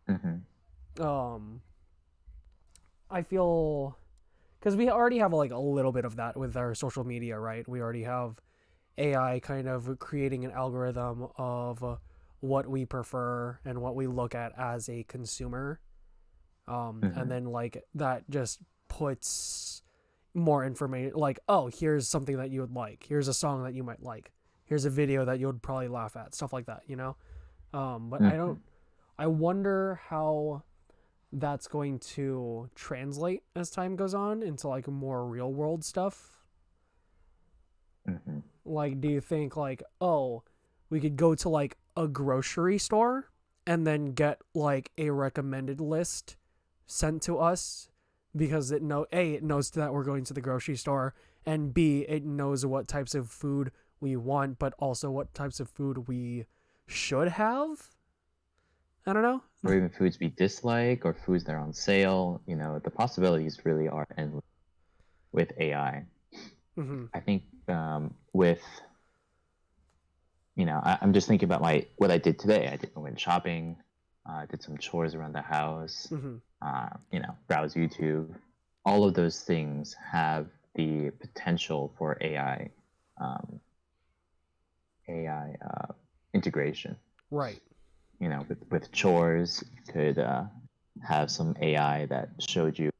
Speaker 2: Hmm.
Speaker 1: Um, I feel because we already have like a little bit of that with our social media, right? We already have AI kind of creating an algorithm of what we prefer and what we look at as a consumer. And
Speaker 2: Hmm.
Speaker 1: then like that just puts more information like, oh, here's something that you would like, here's a song that you might like, here's a video that you would probably laugh at, stuff like that, you know. But
Speaker 2: Hmm.
Speaker 1: I wonder how that's going to translate as time goes on into like more real world stuff.
Speaker 2: Hmm.
Speaker 1: Like, do you think like, oh, we could go to like a grocery store and then get like a recommended list sent to us because it knows that we're going to the grocery store, and B, it knows what types of food we want, but also what types of food we should have. I don't know.
Speaker 2: Or even foods we dislike or foods that are on sale. The possibilities really are endless with AI.
Speaker 1: Mm-hmm.
Speaker 2: I think with I'm just thinking about what I did today. I went shopping, did some chores around the house,
Speaker 1: Mm-hmm.
Speaker 2: browse YouTube. All of those things have the potential for um, AI integration.
Speaker 1: Right.
Speaker 2: With chores, you could have some AI that showed you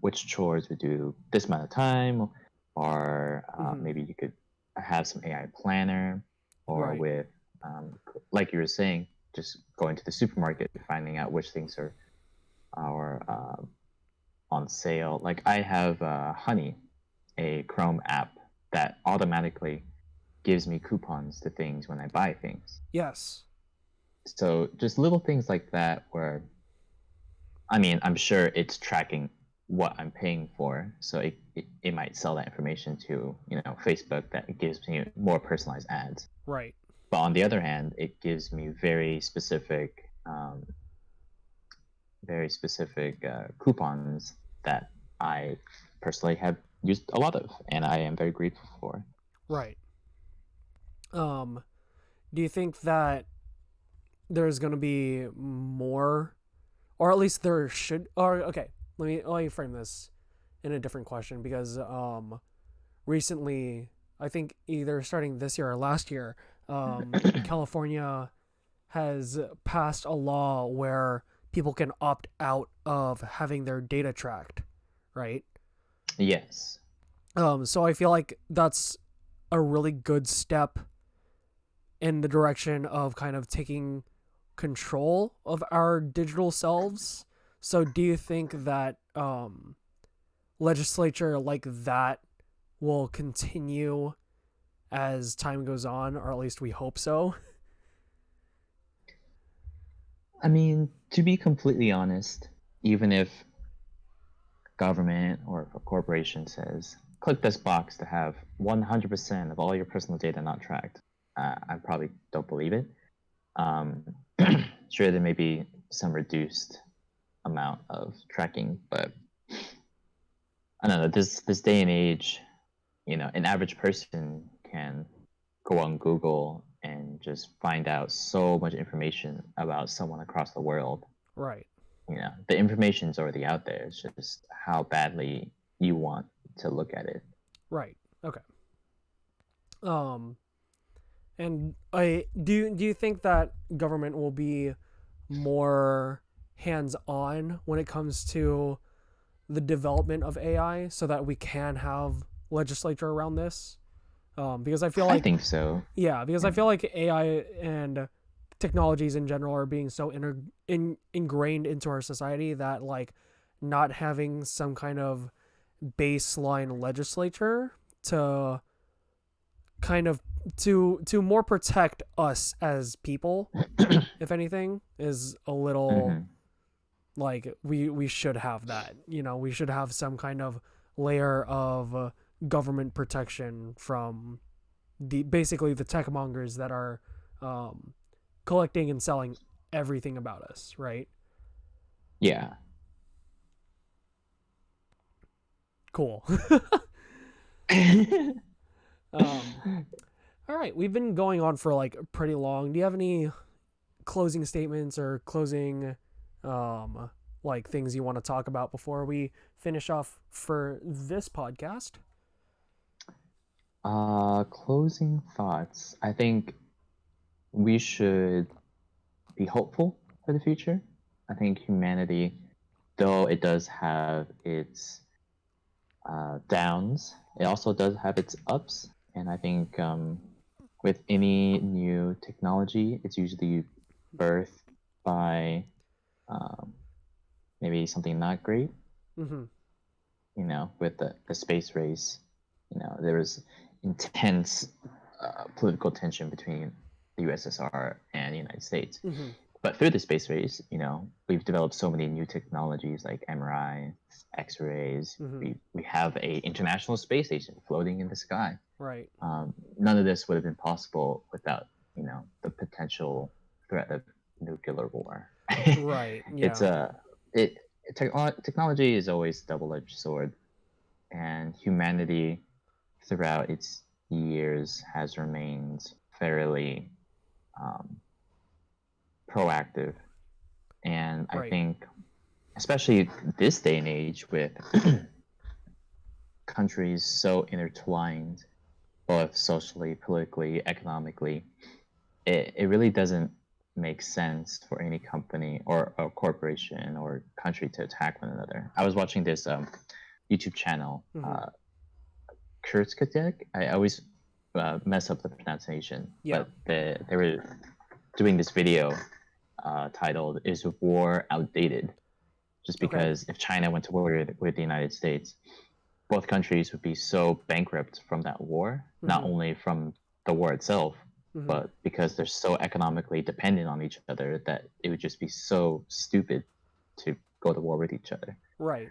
Speaker 2: which chores would do this amount of time, or
Speaker 1: Mm-hmm.
Speaker 2: maybe you could have some AI planner, or
Speaker 1: Right.
Speaker 2: with, like you were saying, just going to the supermarket, finding out which things are on sale. Like I have Honey, a Chrome app that automatically gives me coupons to things when I buy things.
Speaker 1: Yes.
Speaker 2: So just little things like that where I mean, I'm sure it's tracking what I'm paying for, so it might sell that information to Facebook that gives me more personalized ads.
Speaker 1: Right.
Speaker 2: But on the other hand, it gives me very specific coupons that I personally have used a lot of, and I am very grateful for.
Speaker 1: Right. Um, do you think that there's going to be more, or at least there should, or okay, let me frame this in a different question because recently, I think either starting this year or last year, California has passed a law where people can opt out of having their data tracked, right?
Speaker 2: Yes.
Speaker 1: So I feel like that's a really good step in the direction of kind of taking control of our digital selves. So do you think that legislature like that will continue as time goes on, or at least we hope so?
Speaker 2: I mean, to be completely honest, even if government or if a corporation says, click this box to have 100% of all your personal data not tracked, I probably don't believe it. Um, sure, there may be some reduced amount of tracking, but I don't know. This day and age, an average person can go on Google and just find out so much information about someone across the world.
Speaker 1: Right.
Speaker 2: The information's already out there. It's just how badly you want to look at it.
Speaker 1: Right. Okay. Um and I do you think that government will be more hands on when it comes to the development of AI so that we can have legislature around this? Because I feel
Speaker 2: I
Speaker 1: like
Speaker 2: think so.
Speaker 1: yeah, because I
Speaker 2: Yeah.
Speaker 1: feel like AI and technologies in general are being so ingrained into our society that like not having some kind of baseline legislature to kind of to more protect us as people, if anything, is a little
Speaker 2: Hmm.
Speaker 1: like we should have that. We should have some kind of layer of government protection from the basically the tech mongers that are um, collecting and selling everything about us, right?
Speaker 2: Yeah.
Speaker 1: Cool. um, all right, we've been going on for like pretty long. Do you have any closing statements or closing um, like things you want to talk about before we finish off for this podcast?
Speaker 2: Closing thoughts. I think we should be hopeful for the future. I think humanity, though it does have its downs, it also does have its ups. And I think with any new technology, it's usually birthed by um, maybe something not great.
Speaker 1: Mm-hmm.
Speaker 2: With the space race, there was intense political tension between the USSR and the United States.
Speaker 1: Mm-hmm.
Speaker 2: But through the space race, we've developed so many new technologies like MRI, X-rays.
Speaker 1: Mm-hmm.
Speaker 2: We have a international space station floating in the sky.
Speaker 1: Right.
Speaker 2: None of this would have been possible without, the potential threat of nuclear war.
Speaker 1: Right.
Speaker 2: it's
Speaker 1: Yeah.
Speaker 2: a it Technology is always a double-edged sword, and humanity throughout its years has remained fairly um, proactive. And I
Speaker 1: Right.
Speaker 2: think, especially this day and age, with countries so intertwined, both socially, politically, economically, it really doesn't make sense for any company or a corporation or country to attack one another. I was watching this YouTube channel,
Speaker 1: Mm-hmm.
Speaker 2: Kurzkatek. I always mess up the pronunciation,
Speaker 1: Yeah.
Speaker 2: but they were doing this video titled "Is War Outdated?" Just
Speaker 1: Okay.
Speaker 2: because if China went to war with the United States, both countries would be so bankrupt from that war, not
Speaker 1: Mm-hmm.
Speaker 2: only from the war itself,
Speaker 1: Mm-hmm.
Speaker 2: but because they're so economically dependent on each other that it would just be so stupid to go to war with each other.
Speaker 1: Right.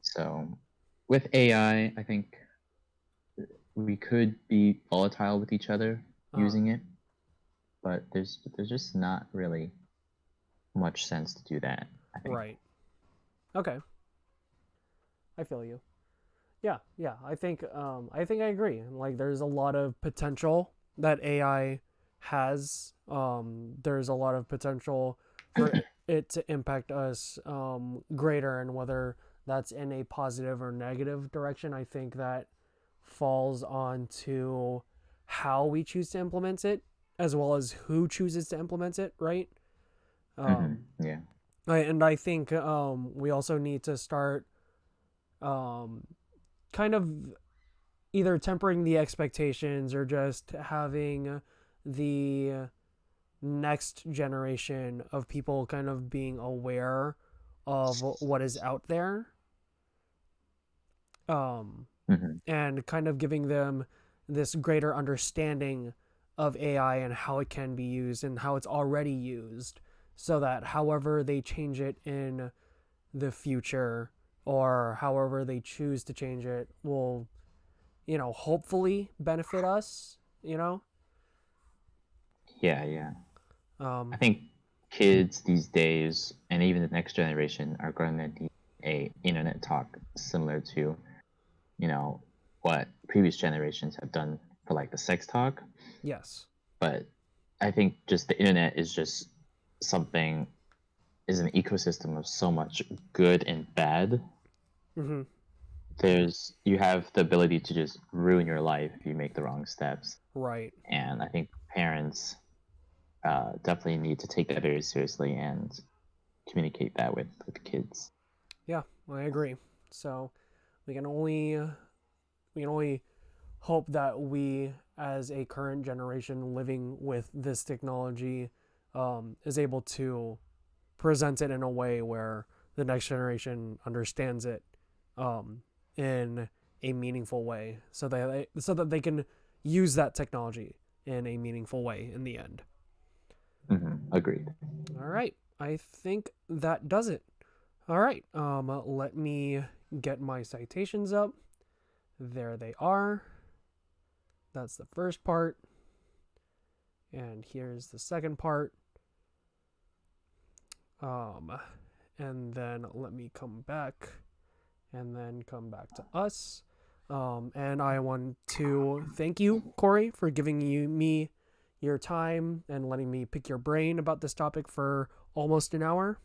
Speaker 2: So with AI, I think we could be volatile with each other
Speaker 1: Uh.
Speaker 2: using it, but there's just not really much sense to do that, I think.
Speaker 1: Right. Okay. I feel you. Yeah. Yeah. I think I agree. Like, there's a lot of potential that AI has. There's a lot of potential for it to impact us greater, and whether that's in a positive or negative direction, I think that falls on to how we choose to implement it. as well as who chooses to implement it, right? Um,
Speaker 2: Yeah.
Speaker 1: and I think we also need to start um, kind of either tempering the expectations or just having the next generation of people kind of being aware of what is out there, um,
Speaker 2: Hmm.
Speaker 1: and kind of giving them this greater understanding of AI and how it can be used and how it's already used, so that however they change it in the future or however they choose to change it will, hopefully benefit us,
Speaker 2: Yeah, yeah. I
Speaker 1: um,
Speaker 2: think kids these days and even the next generation are going to need a internet talk similar to, you know, what previous generations have done for like the sex talk.
Speaker 1: yes.
Speaker 2: But I think just the internet is just something is an ecosystem of so much good and bad.
Speaker 1: Mm-hmm.
Speaker 2: You have the ability to just ruin your life if you make the wrong steps.
Speaker 1: Right.
Speaker 2: And I think parents definitely need to take that very seriously and communicate that with kids.
Speaker 1: Yeah, I agree. So we can only we can only hope that we, as a current generation living with this technology, is able to present it in a way where the next generation understands it, um, in a meaningful way, so that they can use that technology in a meaningful way in the end.
Speaker 2: Agreed.
Speaker 1: All right, I think that does it. All right, let me get my citations up. There they are. That's the first part. And here's the second part. Um, and then let me come back and then come back to us. And I want to thank you, Corey, for giving me your time and letting me pick your brain about this topic for almost an hour.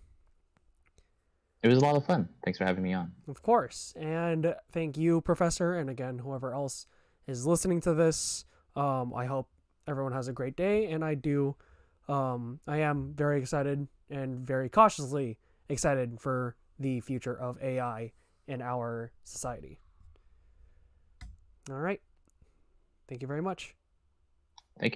Speaker 2: It was a lot of fun. Thanks for having me on.
Speaker 1: Of course. And thank you, Professor, and again, whoever else is listening to this. I hope everyone has a great day, and I am very excited and very cautiously excited for the future of AI in our society. All right. Thank you very much.